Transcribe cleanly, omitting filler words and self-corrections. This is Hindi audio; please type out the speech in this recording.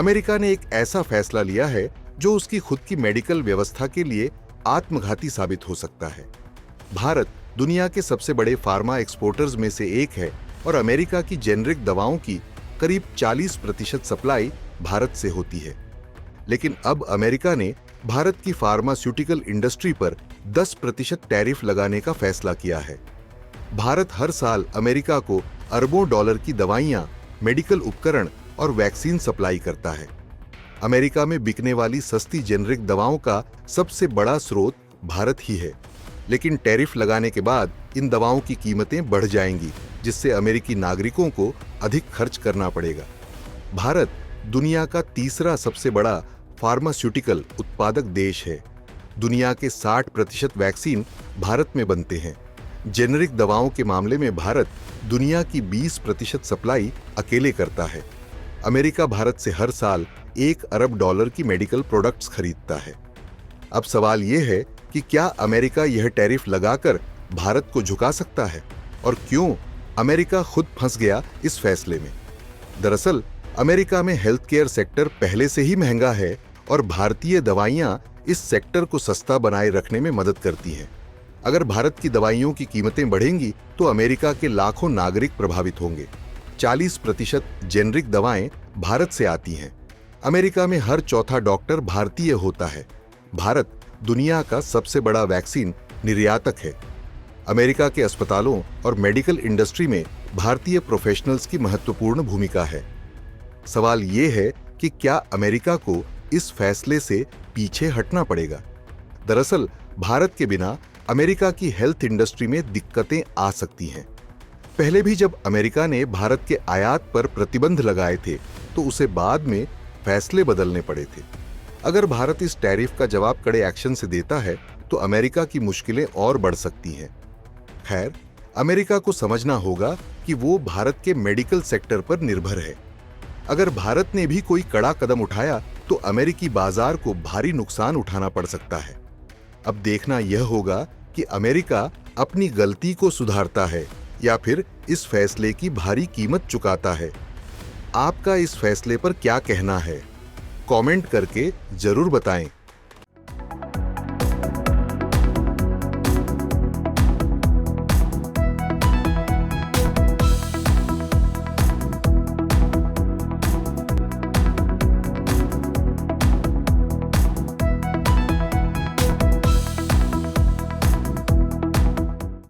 अमेरिका ने एक ऐसा फैसला लिया है जो उसकी खुद की मेडिकल व्यवस्था के लिए आत्मघाती साबित हो सकता है। भारत दुनिया के सबसे बड़े फार्मा एक्सपोर्टर्स में से एक है और अमेरिका की जेनरिक दवाओं की करीब 40% सप्लाई भारत से होती है। लेकिन अब अमेरिका ने भारत की फार्मास्यूटिकल इंडस्ट्री पर 10% टैरिफ लगाने का फैसला किया है। भारत हर साल अमेरिका को अरबों डॉलर की दवाइयां, मेडिकल उपकरण और वैक्सीन सप्लाई करता है। अमेरिका में बिकने वाली सस्ती जेनरिक दवाओं का सबसे बड़ा स्रोत भारत ही है। लेकिन टैरिफ लगाने के बाद इन दवाओं की कीमतें बढ़ जाएंगी, जिससे अमेरिकी नागरिकों को अधिक खर्च करना पड़ेगा। भारत दुनिया का तीसरा सबसे बड़ा फार्मास्यूटिकल उत्पादक देश है। दुनिया के 60% वैक्सीन भारत में बनते हैं। जेनरिक दवाओं के मामले में भारत दुनिया की 20% सप्लाई अकेले करता है। अमेरिका भारत से हर साल 1 अरब डॉलर की मेडिकल प्रोडक्ट्स खरीदता है। अब सवाल यह है कि क्या अमेरिका यह टैरिफ लगाकर भारत को झुका सकता है और क्यों अमेरिका खुद फंस गया इस फैसले में। दरअसल अमेरिका में हेल्थ केयर सेक्टर पहले से ही महंगा है और भारतीय दवाइयां इस सेक्टर को सस्ता बनाए रखने में मदद करती हैं। अगर भारत की दवाइयों की कीमतें बढ़ेंगी तो अमेरिका के लाखों नागरिक प्रभावित होंगे। 40% जेनरिक दवाएं भारत से आती हैं। अमेरिका में हर चौथा डॉक्टर भारतीय होता है। भारत दुनिया का सबसे बड़ा वैक्सीन निर्यातक है। अमेरिका के अस्पतालों और मेडिकल इंडस्ट्री में भारतीय प्रोफेशनल्स की महत्वपूर्ण भूमिका है। सवाल ये है कि क्या अमेरिका को इस फैसले से पीछे हटना पड़ेगा। दरअसल भारत के बिना अमेरिका की हेल्थ इंडस्ट्री में दिक्कतें आ सकती हैं। पहले भी जब अमेरिका ने भारत के आयात पर प्रतिबंध लगाए थे तो उसे बाद में फैसले बदलने पड़े थे। अगर भारत इस टैरिफ का जवाब कड़े एक्शन से देता है तो अमेरिका की मुश्किलें और बढ़ सकती हैं। खैर, अमेरिका को समझना होगा कि वो भारत के मेडिकल सेक्टर पर निर्भर है। अगर भारत ने भी कोई कड़ा कदम उठाया तो अमेरिकी बाजार को भारी नुकसान उठाना पड़ सकता है। अब देखना यह होगा कि अमेरिका अपनी गलती को सुधारता है या फिर इस फैसले की भारी कीमत चुकाता है। आपका इस फैसले पर क्या कहना है? कमेंट करके जरूर बताएं।